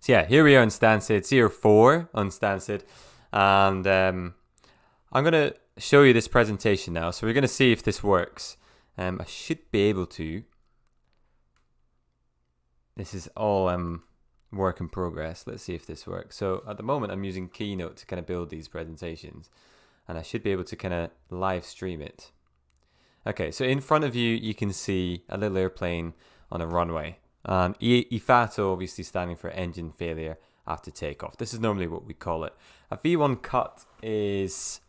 So yeah, here we are on Stansted, CR4 on Stansted, and I'm going to show you this presentation now. So we're going to see if this works. I should be able to. This is all work in progress. Let's see if this works. So at the moment, I'm using Keynote to kind of build these presentations, and I should be able to kind of live stream it. Okay, so in front of you, you can see a little airplane on a runway. IFATO obviously standing for Engine Failure After Takeoff. This is normally what we call it. A V1 cut is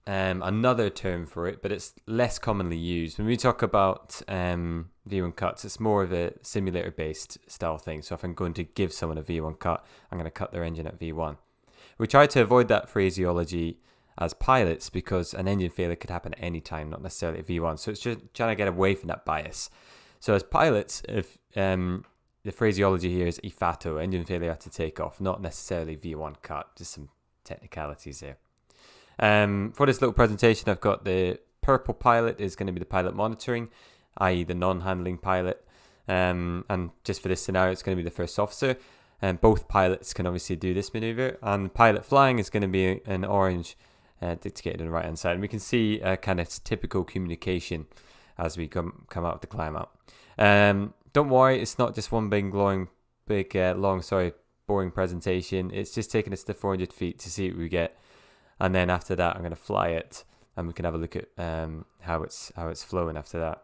another term for it, but it's less commonly used. When we talk about V1 cuts, it's more of a simulator-based style thing. So if I'm going to give someone a V1 cut, I'm going to cut their engine at V1. We try to avoid that phraseology as pilots because an engine failure could happen at any time, not necessarily at V1. So it's just trying to get away from that bias. So as pilots, if the phraseology here is IFATO, engine failure after takeoff, not necessarily V1 cut, just some technicalities there. For this little presentation, I've got the purple pilot is going to be the pilot monitoring, i.e. the non-handling pilot. And just for this scenario, it's going to be the first officer. And both pilots can obviously do this maneuver. And pilot flying is going to be an orange indicated on the right-hand side. And we can see kind of typical communication as we come out of the climb out. Don't worry, it's not just one big, boring presentation. It's just taking us to 400 feet to see what we get. And then after that, I'm going to fly it, and we can have a look at how it's flowing after that.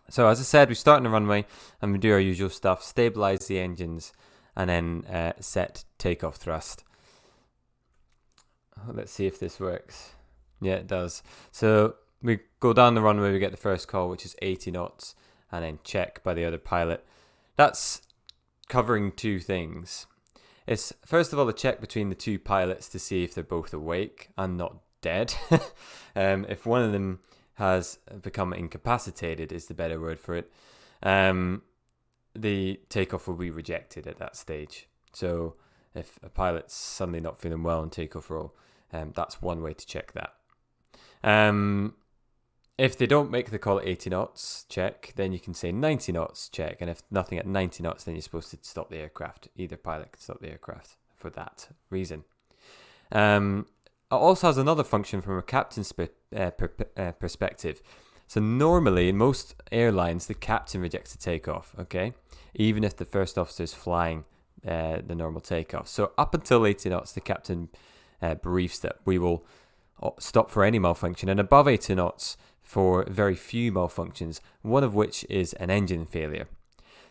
So as I said, we start on the runway, and we do our usual stuff, stabilize the engines, and then set takeoff thrust. Let's see if this works. Yeah, it does. So we go down the runway, we get the first call, which is 80 knots, and then check by the other pilot. That's covering two things. It's first of all a check between the two pilots to see if they're both awake and not dead. If one of them has become incapacitated, is the better word for it, the takeoff will be rejected at that stage. So if a pilot's suddenly not feeling well in takeoff roll, that's one way to check that. If they don't make the call at 80 knots, check, then you can say 90 knots, check. And if nothing at 90 knots, then you're supposed to stop the aircraft. Either pilot can stop the aircraft for that reason. It also has another function from a captain's perspective. So normally, in most airlines, the captain rejects the takeoff, okay? Even if the first officer is flying the normal takeoff. So up until 80 knots, the captain briefs that we will stop for any malfunction. And above 80 knots, for very few malfunctions, one of which is an engine failure.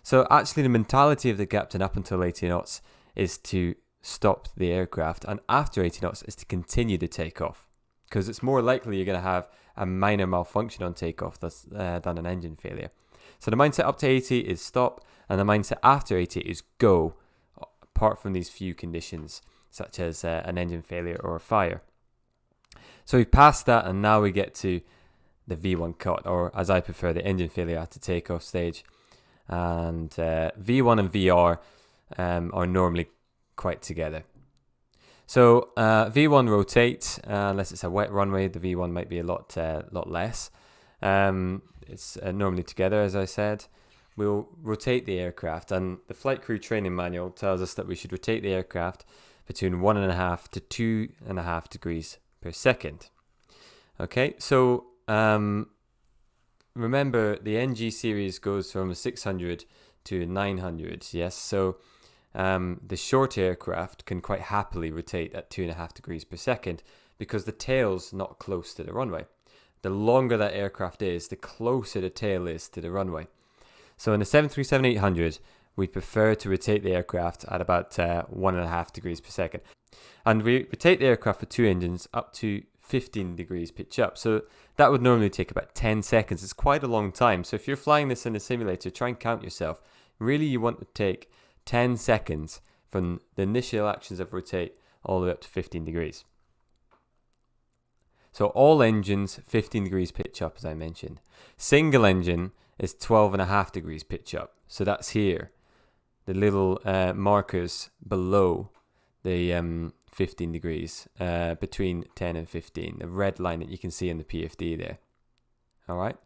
So actually the mentality of the captain up until 80 knots is to stop the aircraft, and after 80 knots is to continue the takeoff, because it's more likely you're going to have a minor malfunction on takeoff than an engine failure. So the mindset up to 80 is stop, and the mindset after 80 is go, apart from these few conditions, such as an engine failure or a fire. So we've passed that, and now we get to the V1 cut, or as I prefer, the engine failure after takeoff stage. And V1 and VR are normally quite together. So V1 rotate, unless it's a wet runway, the V1 might be a lot less. It's normally together, as I said. We'll rotate the aircraft, and the flight crew training manual tells us that we should rotate the aircraft between 1.5 to 2.5 degrees per second. Okay, so remember the NG series goes from 600 to 900, yes? So the short aircraft can quite happily rotate at 2.5 degrees per second because the tail's not close to the runway. The longer that aircraft is, the closer the tail is to the runway. So in the 737-800, we prefer to rotate the aircraft at about 1.5 degrees per second. And we rotate the aircraft for two engines up to 15 degrees pitch up. So that would normally take about 10 seconds. It's quite a long time. So if you're flying this in a simulator, try and count yourself. Really, you want to take 10 seconds from the initial actions of rotate all the way up to 15 degrees. So all engines, 15 degrees pitch up, as I mentioned. Single engine is 12.5 degrees pitch up. So that's here. The little markers below the 15 degrees, between 10 and 15. The red line that you can see in the PFD there. All right.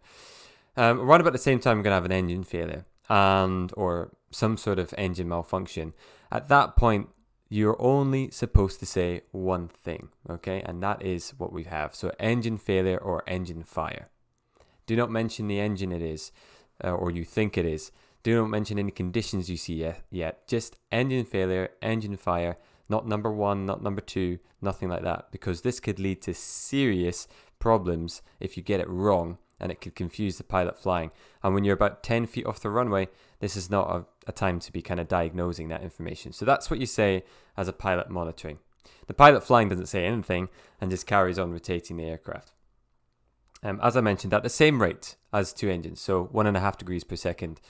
Around about the same time, we're going to have an engine failure or some sort of engine malfunction, at that point, you're only supposed to say one thing, okay? And that is what we have. So engine failure or engine fire. Do not mention the engine it is, or you think it is. Do not mention any conditions you see yet. Just engine failure, engine fire, not number 1, not number 2, nothing like that. Because this could lead to serious problems if you get it wrong, and it could confuse the pilot flying. And when you're about 10 feet off the runway, this is not a time to be kind of diagnosing that information. So that's what you say as a pilot monitoring. The pilot flying doesn't say anything and just carries on rotating the aircraft. As I mentioned, at the same rate as 2 engines, so 1.5 degrees per second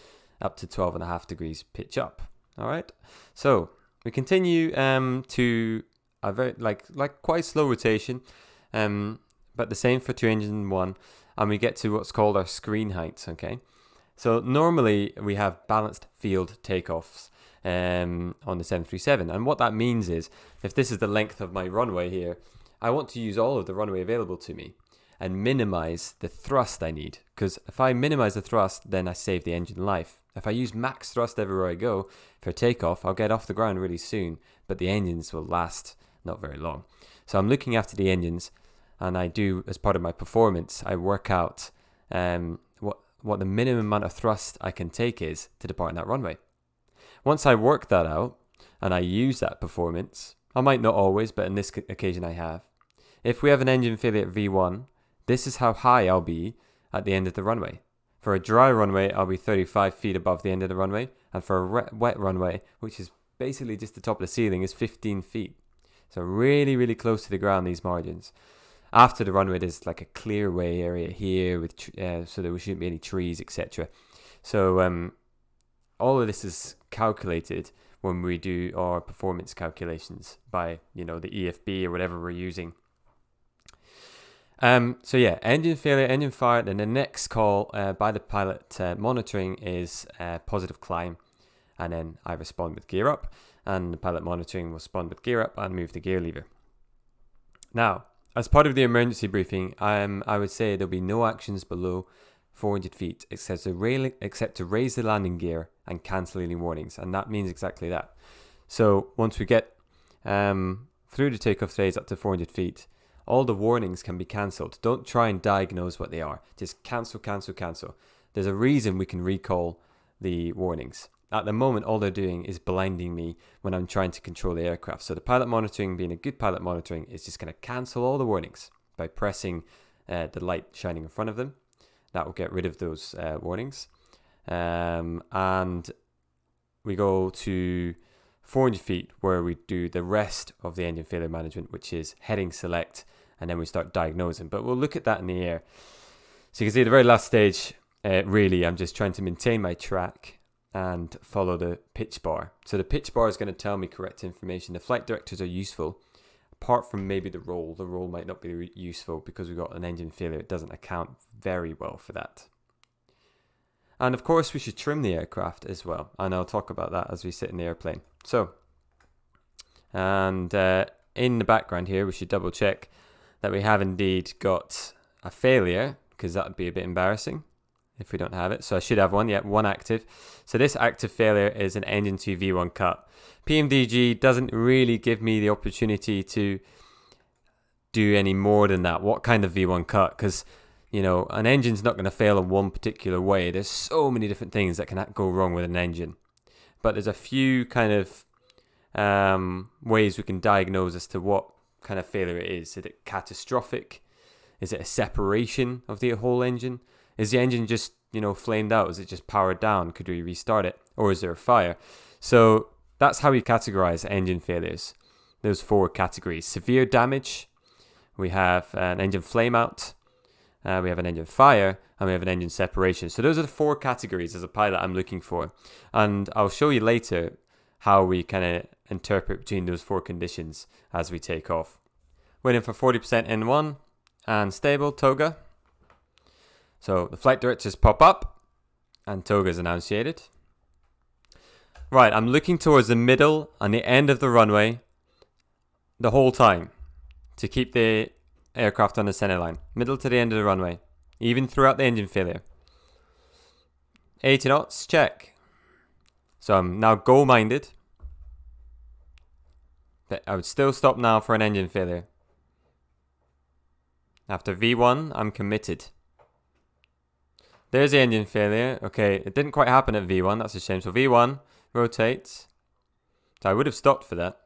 up to 12.5 degrees pitch up. All right. So we continue to a very like quite slow rotation, but the same for 2 engines and 1, and we get to what's called our screen heights. Okay. So normally we have balanced field takeoffs on the 737, and what that means is if this is the length of my runway here, I want to use all of the runway available to me and minimize the thrust I need, because if I minimize the thrust, then I save the engine life. If I use max thrust everywhere I go for takeoff, I'll get off the ground really soon, but the engines will last not very long. So I'm looking after the engines, and I do, as part of my performance, I work out what the minimum amount of thrust I can take is to depart on that runway. Once I work that out, and I use that performance, I might not always, but in this occasion I have. If we have an engine failure at V1, this is how high I'll be at the end of the runway. For a dry runway, I'll be 35 feet above the end of the runway. And for a wet runway, which is basically just the top of the ceiling, is 15 feet. So really, really close to the ground, these margins. After the runway, there's like a clearway area here, with so there shouldn't be any trees, etc. So all of this is calculated when we do our performance calculations by, the EFB or whatever we're using. So yeah, engine failure, engine fire. Then the next call by the pilot monitoring is positive climb, and then I respond with gear up, and the pilot monitoring will respond with gear up and move the gear lever. Now, as part of the emergency briefing, I would say there'll be no actions below 400 feet except to raise the landing gear and cancel any warnings, and that means exactly that. So once we get through the takeoff phase up to 400 feet, all the warnings can be cancelled. Don't try and diagnose what they are. Just cancel, cancel, cancel. There's a reason we can recall the warnings. At the moment, all they're doing is blinding me when I'm trying to control the aircraft. So the pilot monitoring, being a good pilot monitoring, is just going to cancel all the warnings by pressing the light shining in front of them. That will get rid of those warnings. And we go to 400 feet where we do the rest of the engine failure management, which is heading select, and then we start diagnosing. But we'll look at that in the air. So you can see the very last stage, really, I'm just trying to maintain my track and follow the pitch bar. So the pitch bar is going to tell me correct information. The flight directors are useful, apart from maybe the roll. The roll might not be useful because we've got an engine failure. It doesn't account very well for that. And of course, we should trim the aircraft as well. And I'll talk about that as we sit in the airplane. So, and in the background here, we should double check that we have indeed got a failure, because that would be a bit embarrassing if we don't have it. So I should have one, one active. So this active failure is an engine to V1 cut. PMDG doesn't really give me the opportunity to do any more than that. What kind of V1 cut? Because, an engine's not going to fail in one particular way. There's so many different things that can go wrong with an engine. But there's a few kind of ways we can diagnose as to what kind of failure it is. Is it catastrophic? Is it a separation of the whole engine? Is the engine just, flamed out? Is it just powered down? Could we restart it? Or is there a fire? So that's how we categorize engine failures. Those 4 categories. Severe damage. We have an engine flame out. We have an engine fire. And we have an engine separation. So those are the 4 categories as a pilot I'm looking for. And I'll show you later how we kind of interpret between those 4 conditions as we take off. Waiting for 40% N1 and stable, toga. So the flight directors pop up and toga is enunciated. Right, I'm looking towards the middle and the end of the runway the whole time to keep the aircraft on the center line. Middle to the end of the runway, even throughout the engine failure. 80 knots, check. So I'm now goal-minded. But I would still stop now for an engine failure. After V1, I'm committed. There's the engine failure. Okay, it didn't quite happen at V1. That's a shame. So V1, rotates. So I would have stopped for that.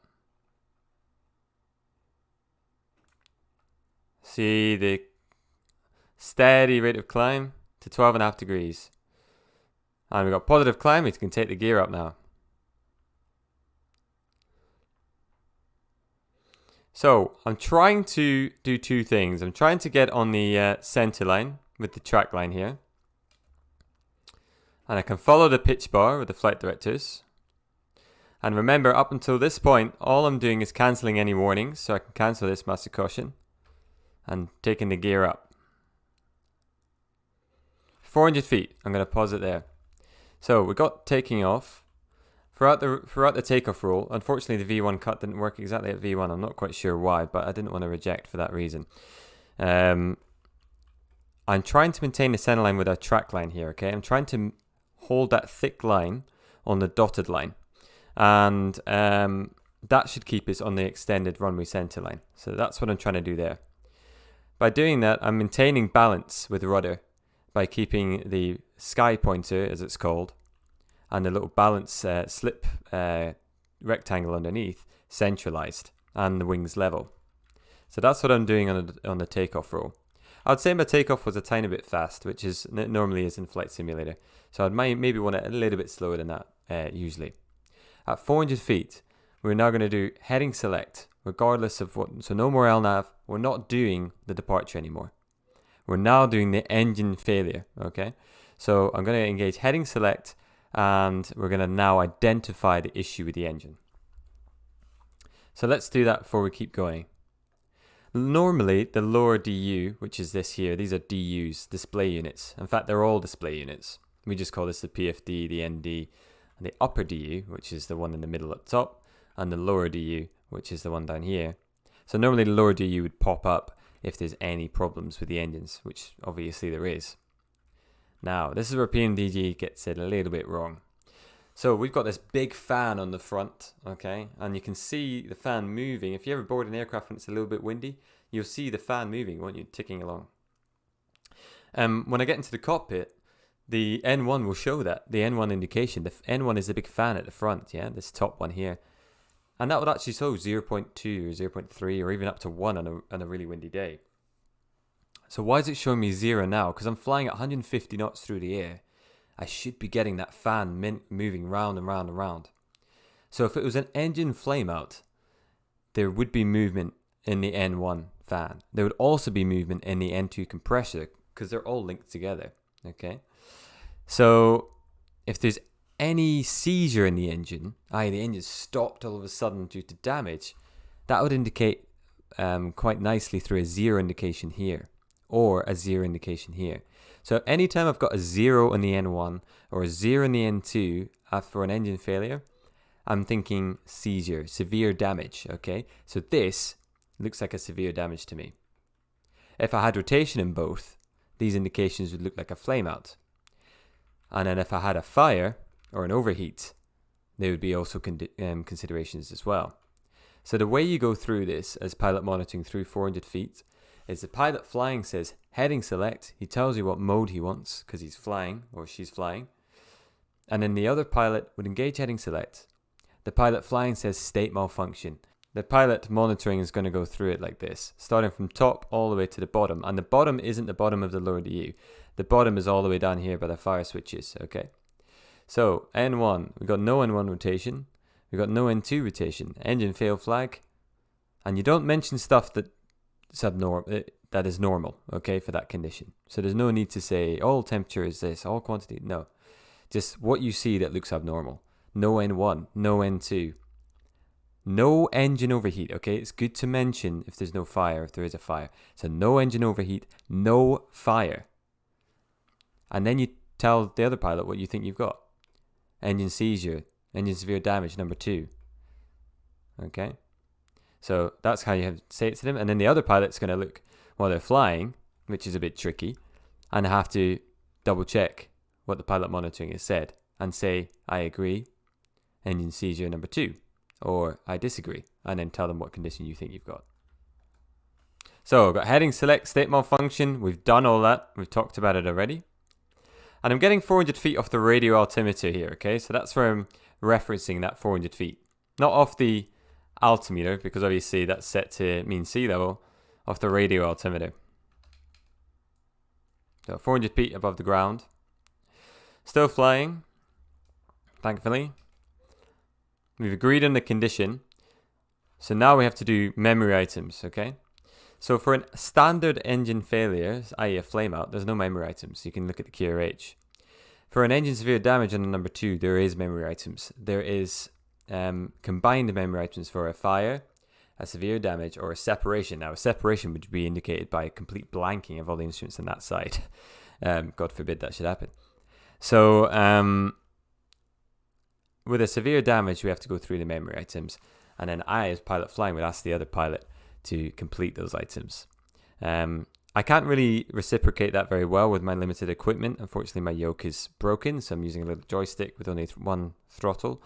See the steady rate of climb to 12.5 degrees. And we've got positive climb. We can take the gear up now. So I'm trying to do two things. I'm trying to get on the center line with the track line here. And I can follow the pitch bar with the flight directors. And remember, up until this point, all I'm doing is cancelling any warnings. So I can cancel this master caution and taking the gear up. 400 feet. I'm going to pause it there. So we got taking off. Throughout the takeoff roll, unfortunately the V1 cut didn't work exactly at V1. I'm not quite sure why, but I didn't want to reject for that reason. I'm trying to maintain the center line with our track line here, okay? I'm trying to hold that thick line on the dotted line. And that should keep us on the extended runway center line. So that's what I'm trying to do there. By doing that, I'm maintaining balance with the rudder by keeping the sky pointer, as it's called, and the little balance slip rectangle underneath centralized and the wings level. So that's what I'm doing on the takeoff roll. I'd say my takeoff was a tiny bit fast, which is normally is in Flight Simulator. So I'd maybe want it a little bit slower than that usually. At 400 feet, we're now going to do heading select, regardless of what. So no more LNAV. We're not doing the departure anymore. We're now doing the engine failure. Okay. So I'm going to engage heading select. And we're going to now identify the issue with the engine. So let's do that before we keep going. Normally, the lower DU, which is this here, these are DUs, display units. In fact, they're all display units. We just call this the PFD, the ND, and the upper DU, which is the one in the middle at the top, and the lower DU, which is the one down here. So normally the lower DU would pop up if there's any problems with the engines, which obviously there is. Now, this is where PMDG gets it a little bit wrong. So we've got this big fan on the front, okay? And you can see the fan moving. If you ever board an aircraft and it's a little bit windy, you'll see the fan moving, won't you? Ticking along. When I get into the cockpit, the N1 will show that, the N1 indication. The N1 is the big fan at the front, yeah? This top one here. And that would actually show 0.2 or 0.3 or even up to 1 on a really windy day. So why is it showing me 0 now? Because I'm flying at 150 knots through the air. I should be getting that fan moving round and round and round. So if it was an engine flame out, there would be movement in the N1 fan. There would also be movement in the N2 compressor because they're all linked together. Okay. So if there's any seizure in the engine, i.e. the engine stopped all of a sudden due to damage, that would indicate quite nicely through a 0 indication here. Or a 0 indication here. So anytime I've got a 0 in the N1 or a 0 in the N2 for an engine failure, I'm thinking seizure, severe damage, okay? So this looks like a severe damage to me. If I had rotation in both, these indications would look like a flame out. And then if I had a fire or an overheat, there would be also considerations as well. So the way you go through this as pilot monitoring through 400 feet is the pilot flying says heading select. He tells you what mode he wants because he's flying or she's flying. And then the other pilot would engage heading select. The pilot flying says state malfunction. The pilot monitoring is going to go through it like this, starting from top all the way to the bottom. And the bottom isn't the bottom of the lower DU. The bottom is all the way down here by the fire switches, okay? So, N1, we've got no N1 rotation. We've got no N2 rotation. Engine fail flag. And you don't mention stuff that is normal, okay, for that condition. So there's no need to say all temperature is this, all quantity. No, just what you see that looks abnormal. No N1, no N2, no engine overheat. Okay, it's good to mention if there's no fire, if there is a fire. So no engine overheat, no fire, and then you tell the other pilot what you think you've got. Engine seizure, engine severe damage, number 2. Okay. So that's how you have to say it to them. And then the other pilot's going to look while they're flying, which is a bit tricky, and have to double check what the pilot monitoring has said and say, I agree, engine seizure number 2, or I disagree, and then tell them what condition you think you've got. So I've got heading select, state malfunction. We've done all that. We've talked about it already. And I'm getting 400 feet off the radio altimeter here, okay? So that's where I'm referencing that 400 feet. Not off the altimeter, because obviously that's set to mean sea level, off the radio altimeter. So 400 feet above the ground. Still flying, thankfully. We've agreed on the condition. So now we have to do memory items, okay? So for a standard engine failure, i.e. a flameout, there's no memory items. You can look at the QRH. For an engine severe damage on the number 2, there is memory items. There is combined memory items for a fire, a severe damage, or a separation. Now, a separation would be indicated by a complete blanking of all the instruments on that side. God forbid that should happen. So with a severe damage, we have to go through the memory items. And then I, as pilot flying, would ask the other pilot to complete those items. I can't really reciprocate that very well with my limited equipment. Unfortunately, my yoke is broken, so I'm using a little joystick with only one throttle.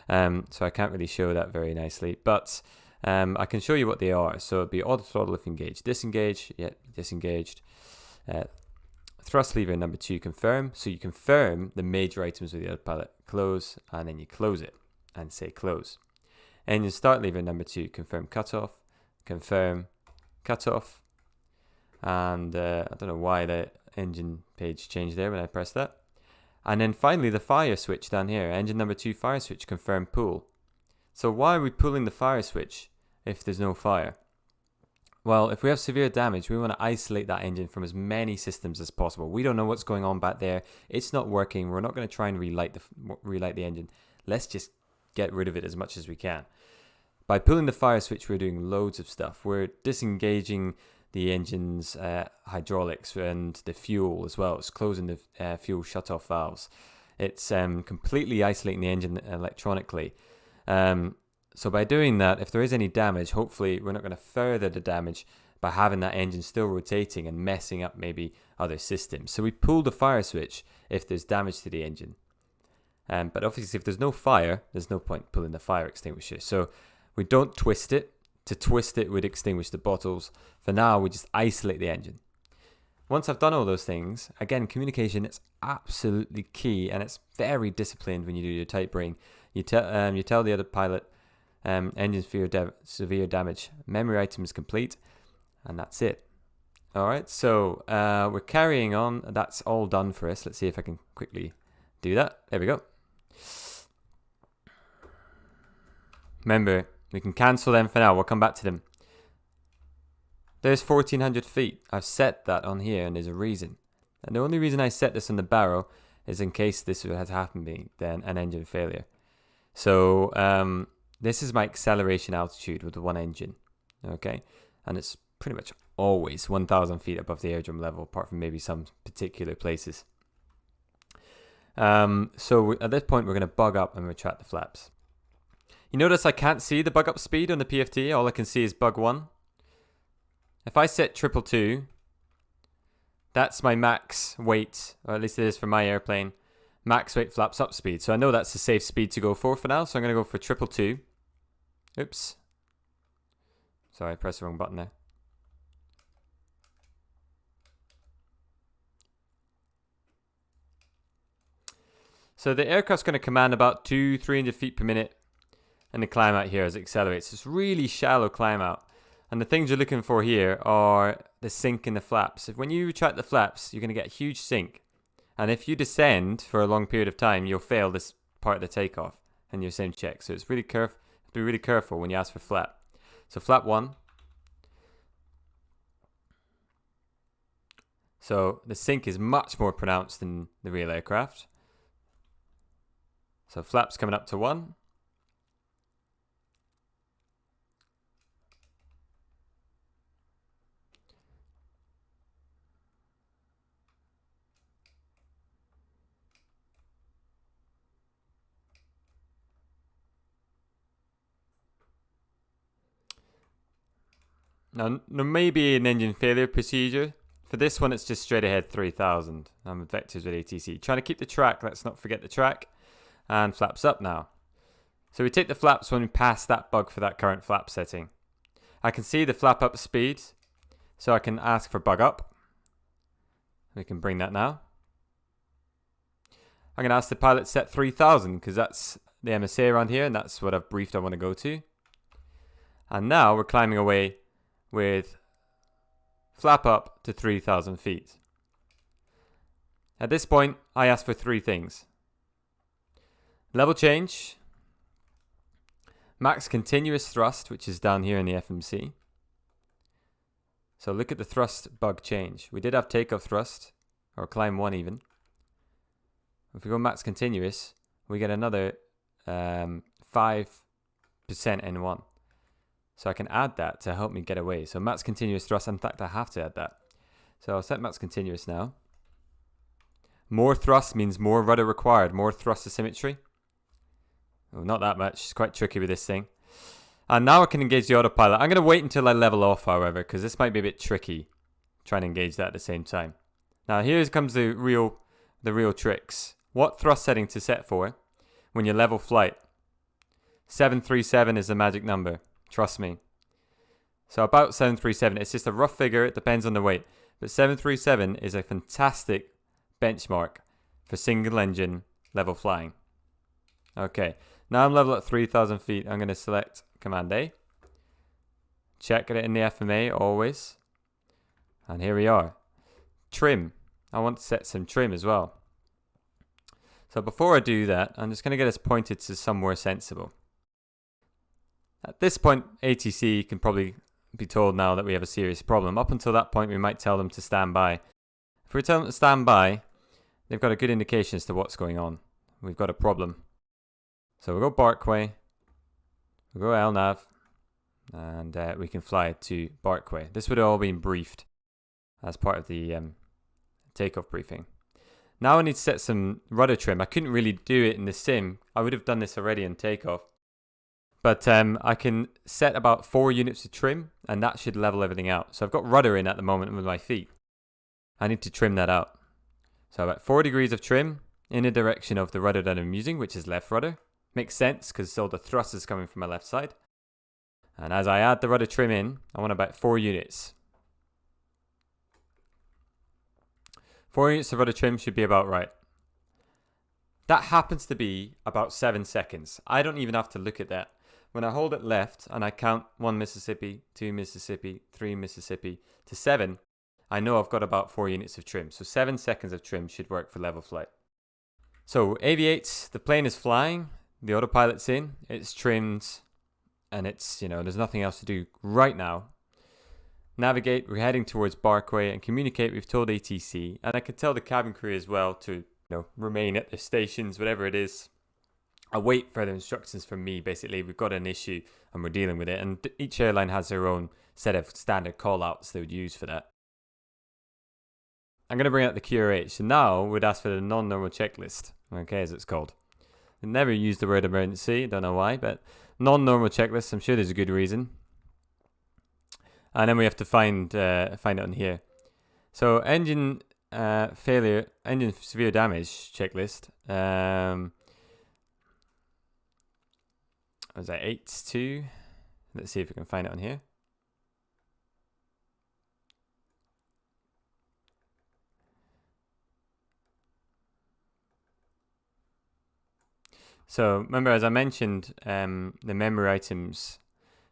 So I can't really show that very nicely. But I can show you what they are. So it'd be auto throttle if engaged. Disengage, yeah, disengaged. Thrust lever number 2, confirm. So you confirm the major items with the other pilot. Close, and then you close it and say close. Engine start lever number 2, confirm cutoff. Confirm, cut off, and I don't know why the engine page changed there when I pressed that. And then finally the fire switch down here, engine number 2 fire switch, confirm pull. So why are we pulling the fire switch if there's no fire? Well, if we have severe damage, we want to isolate that engine from as many systems as possible. We don't know what's going on back there. It's not working. We're not going to try and relight the engine. Let's just get rid of it as much as we can. By pulling the fire switch, we're doing loads of stuff. We're disengaging the engine's hydraulics and the fuel as well. It's closing the fuel shutoff valves. It's completely isolating the engine electronically. So by doing that, if there is any damage, hopefully we're not going to further the damage by having that engine still rotating and messing up maybe other systems. So we pull the fire switch if there's damage to the engine. But obviously if there's no fire, there's no point pulling the fire extinguisher. So we don't twist it. To twist it would extinguish the bottles. For now, we just isolate the engine. Once I've done all those things, again, communication is absolutely key, and it's very disciplined when you do your type brain. You tell the other pilot, engine severe damage, memory item is complete, and that's it. All right, so we're carrying on. That's all done for us. Let's see if I can quickly do that. There we go. Remember, we can cancel them for now. We'll come back to them. There's 1,400 feet. I've set that on here, and there's a reason. And the only reason I set this on the barrel is in case this has happened, then an engine failure. So this is my acceleration altitude with the one engine. Okay, and it's pretty much always 1,000 feet above the airdrome level, apart from maybe some particular places. So at this point, we're going to bug up and retract the flaps. You notice I can't see the bug up speed on the PFT. All I can see is bug 1. If I set 222, that's my max weight, or at least it is for my airplane, max weight flaps up speed. So I know that's a safe speed to go for now. So I'm going to go for 222. Oops. Sorry, I pressed the wrong button there. So the aircraft's going to command about 200-300 feet per minute. And the climb out here as it accelerates. It's really shallow climb out. And the things you're looking for here are the sink in the flaps. When you retract the flaps, you're going to get a huge sink. And if you descend for a long period of time, you'll fail this part of the takeoff and your sim check. So it's really be really careful when you ask for flap. So flap 1. So the sink is much more pronounced than the real aircraft. So flaps coming up to 1. Now, there may be an engine failure procedure. For this one, it's just straight ahead 3000. I'm with vectors with ATC. Trying to keep the track. Let's not forget the track. And flaps up now. So we take the flaps when we pass that bug for that current flap setting. I can see the flap up speed, so I can ask for bug up. We can bring that now. I'm going to ask the pilot set 3000 because that's the MSA around here and that's what I've briefed I want to go to. And now we're climbing away with flap up to 3000 feet. At this point, I ask for three things. Level change, max continuous thrust, which is down here in the FMC. So look at the thrust bug change. We did have takeoff thrust, or climb 1 even. If we go max continuous, we get another 5% N1. So I can add that to help me get away. So max continuous thrust, in fact I have to add that. So I'll set max continuous now. More thrust means more rudder required, more thrust asymmetry. Well, not that much, it's quite tricky with this thing. And now I can engage the autopilot. I'm going to wait until I level off, however, because this might be a bit tricky trying to engage that at the same time. Now here comes the real tricks. What thrust setting to set for when you level flight? 737 is the magic number. Trust me. So about 737, it's just a rough figure, it depends on the weight. But 737 is a fantastic benchmark for single engine level flying. Okay, now I'm level at 3000 feet. I'm going to select Command A. Check it in the FMA always. And here we are. Trim. I want to set some trim as well. So before I do that, I'm just going to get us pointed to somewhere sensible. At this point, ATC can probably be told now that we have a serious problem. Up until that point, we might tell them to stand by. If we tell them to stand by, they've got a good indication as to what's going on. We've got a problem. So we'll go Barkway, we'll go LNAV, and we can fly to Barkway. This would have all been briefed as part of the takeoff briefing. Now I need to set some rudder trim. I couldn't really do it in the sim. I would have done this already in takeoff. But I can set about 4 units of trim, and that should level everything out. So I've got rudder in at the moment with my feet. I need to trim that out. So about 4 degrees of trim in the direction of the rudder that I'm using, which is left rudder. Makes sense because all the thrust is coming from my left side. And as I add the rudder trim in, I want about 4 units. 4 units of rudder trim should be about right. That happens to be about 7 seconds. I don't even have to look at that. When I hold it left and I count 1 Mississippi, 2 Mississippi, 3 Mississippi to 7, I know I've got about 4 units of trim. So 7 seconds of trim should work for level flight. So aviates, the plane is flying, the autopilot's in, it's trimmed, and it's, there's nothing else to do right now. Navigate, we're heading towards Barkway, and communicate, we've told ATC, and I can tell the cabin crew as well to remain at their stations, whatever it is. Await further instructions from me. Basically, we've got an issue and we're dealing with it, and each airline has their own set of standard call-outs they would use for that. I'm going to bring out the QRH. So now we'd ask for the non-normal checklist, okay, as it's called. I never use the word emergency, don't know why, but non-normal checklist, I'm sure there's a good reason. And then we have to find it on here. So engine failure, engine severe damage checklist. Was that 8-2? Let's see if we can find it on here. So remember, as I mentioned, the memory items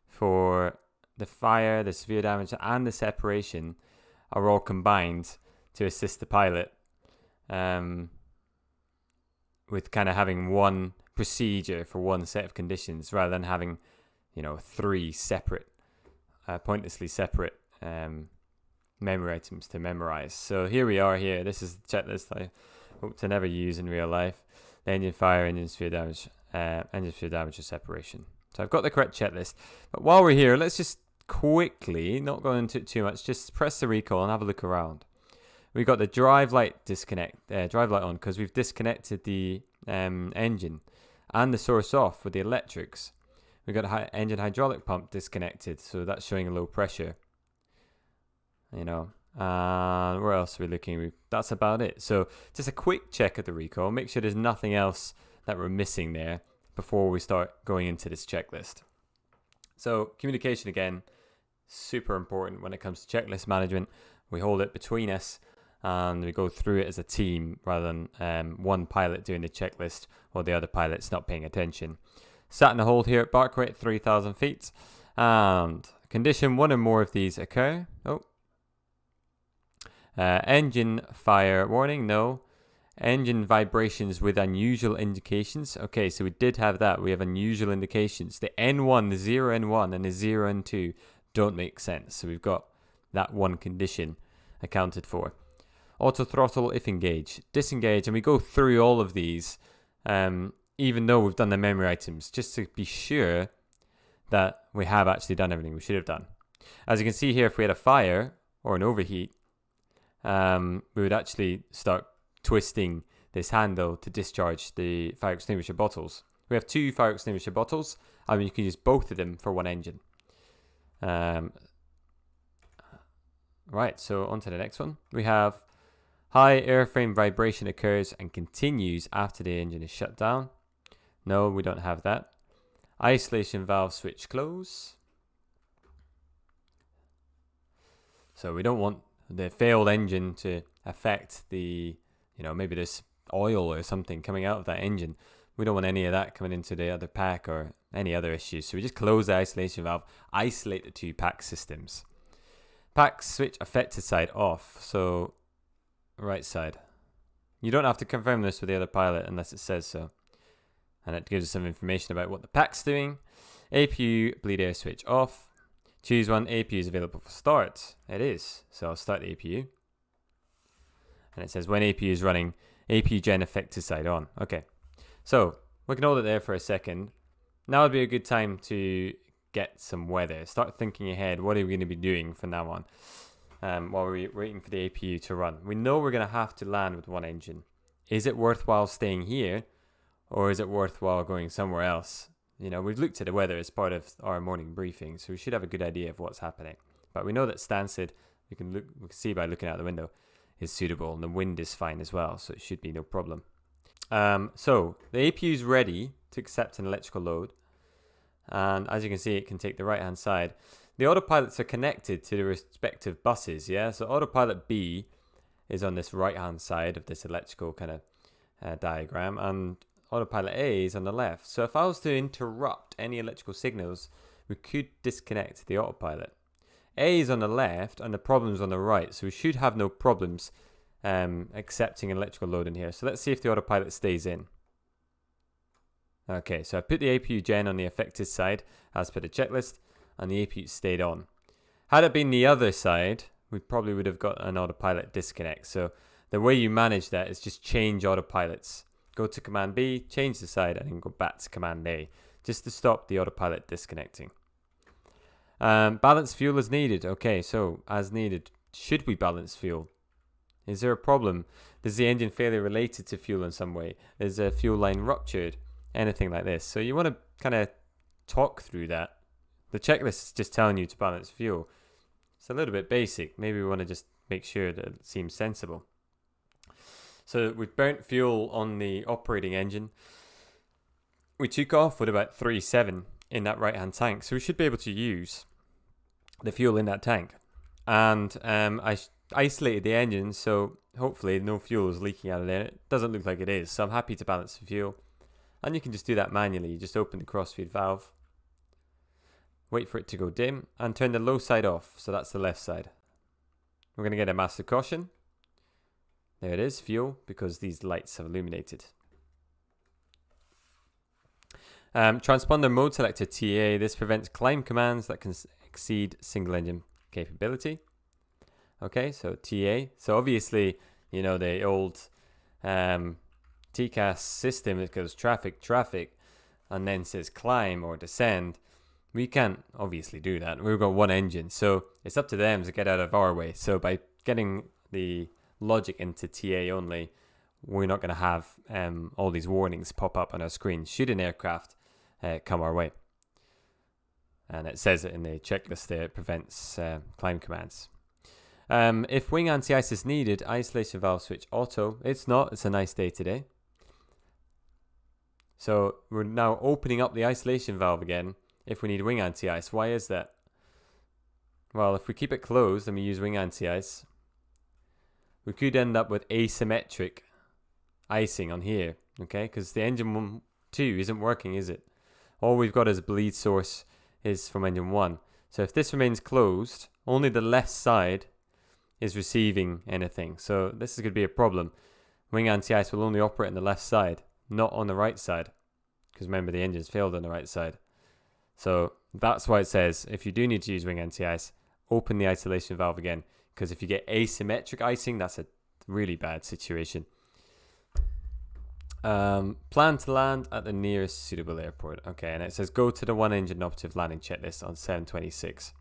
for the fire, the severe damage, and the separation are all combined to assist the pilot with kind of having one procedure for one set of conditions rather than having 3 separate pointlessly separate memory items to memorize. So here we are here. This is the checklist I hope to never use in real life. The engine fire, engine sphere damage or separation. So I've got the correct checklist. But while we're here, let's just quickly, not go into it too much, just press the recall and have a look around. We've got the drive light on because we've disconnected the engine and the source off with the electrics. We've got engine hydraulic pump disconnected, so that's showing a low pressure. Where else are we looking? That's about it. So just a quick check of the recall. Make sure there's nothing else that we're missing there. before we start going into this checklist. So communication again, super important when it comes to checklist management. We hold it between us and we go through it as a team rather than one pilot doing the checklist while the other pilot's not paying attention. Sat in a hold here at Barkway at 3,000 feet. And condition one or more of these occur. Engine fire warning, no. Engine vibrations with unusual indications. Okay, so we did have that. We have unusual indications. The N1, the 0 N1 and the 0 N2 don't make sense. So we've got that one condition accounted for. Auto throttle if engaged. Disengage, and we go through all of these, even though we've done the memory items, just to be sure that we have actually done everything we should have done. As you can see here, if we had a fire or an overheat, we would actually start twisting this handle to discharge the fire extinguisher bottles. We have 2 fire extinguisher bottles, and you can use both of them for one engine. Right, so on to the next one. We have high airframe vibration occurs and continues after the engine is shut down. No, we don't have that. Isolation valve switch close. So we don't want the failed engine to affect the, maybe there's oil or something coming out of that engine. We don't want any of that coming into the other pack or any other issues. So we just close the isolation valve, isolate the 2 pack systems. Pack switch affected side off. So right side. You don't have to confirm this with the other pilot unless it says so. And it gives us some information about what the pack's doing. APU bleed air switch off. Choose one. APU is available for start. It is. So I'll start the APU. And it says when APU is running, APU gen affected side on. Okay. So we can hold it there for a second. Now would be a good time to get some weather. Start thinking ahead. What are we going to be doing from now on? While we're waiting for the APU to run. We know we're going to have to land with one engine. Is it worthwhile staying here? Or is it worthwhile going somewhere else? We've looked at the weather as part of our morning briefing, so we should have a good idea of what's happening. But we know that Stansted, we can see by looking out the window, is suitable, and the wind is fine as well, so it should be no problem. So the APU is ready to accept an electrical load, and as you can see, it can take the right-hand side. The autopilots are connected to the respective buses, yeah? So autopilot B is on this right-hand side of this electrical kind of diagram, and autopilot A is on the left. So if I was to interrupt any electrical signals, we could disconnect the autopilot. A is on the left and the problem's on the right, so we should have no problems accepting an electrical load in here. So let's see if the autopilot stays in. Okay, so I put the APU gen on the affected side as per the checklist, and the APU stayed on. Had it been the other side, we probably would have got an autopilot disconnect. So the way you manage that is just change autopilots. Go to command B, change the side, and then go back to command A, just to stop the autopilot disconnecting. Balance fuel is needed. Okay, so as needed, should we balance fuel? Is there a problem? Is the engine failure related to fuel in some way? Is a fuel line ruptured? Anything like this. So you want to kind of talk through that. The checklist is just telling you to balance fuel. It's a little bit basic. Maybe we want to just make sure that it seems sensible. So we've burnt fuel on the operating engine. We took off with about 3.7 in that right-hand tank. So we should be able to use the fuel in that tank. And I isolated the engine, so hopefully no fuel is leaking out of there. It doesn't look like it is, so I'm happy to balance the fuel. And you can just do that manually. You just open the crossfeed valve, wait for it to go dim, and turn the low side off. So that's the left side. We're going to get a master caution. There it is, fuel, because these lights have illuminated. Transponder mode selector TA. This prevents climb commands that can exceed single engine capability. Okay, so TA. So obviously, the old TCAS system that goes traffic, and then says climb or descend. We can't obviously do that. We've got one engine, so it's up to them to get out of our way. So by getting the logic into TA only, we're not going to have all these warnings pop up on our screen should an aircraft come our way. And it says it in the checklist there, it prevents climb commands. If wing anti-ice is needed, isolation valve switch auto. It's not, it's a nice day today. So we're now opening up the isolation valve again if we need wing anti-ice. Why is that? Well, if we keep it closed and we use wing anti-ice, we could end up with asymmetric icing on here, okay? Because the engine 2 isn't working, is it? All we've got as bleed source is from engine 1. So if this remains closed, only the left side is receiving anything. So this is going to be a problem. Wing anti-ice will only operate on the left side, not on the right side. Because remember, the engine's failed on the right side. So that's why it says, if you do need to use wing anti-ice, open the isolation valve again. Because if you get asymmetric icing, that's a really bad situation. Plan to land at the nearest suitable airport. Okay, and it says go to the one engine operative landing checklist on 726.